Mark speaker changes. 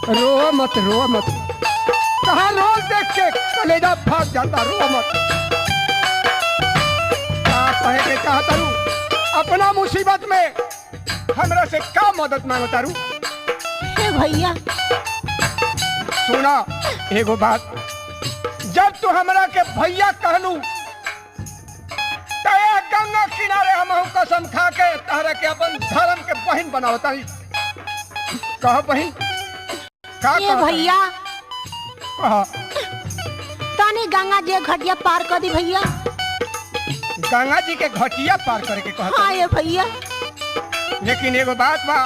Speaker 1: रो मत रो मत, कहाँ रोज देख के कलेजा फाट जाता, रो मत। क्या कहे के चाहता रू? अपना मुसीबत में हमरा से क्या मदद मांगता रू?
Speaker 2: हे भैया
Speaker 1: सुना एगो बात, जब तू हमरा के भैया कहलू तय गंगा किनारे हम कसम खा के तहरा के अपन धर्म के बहन बनावता। कह बहन का
Speaker 2: ये भैया
Speaker 1: कहा?
Speaker 2: तानी गंगा जी घटिया पार कर दी भैया।
Speaker 1: गंगा जी के घटिया पार करे के कहता।
Speaker 2: हाँ ये भैया।
Speaker 1: लेकिन एगो बात बा,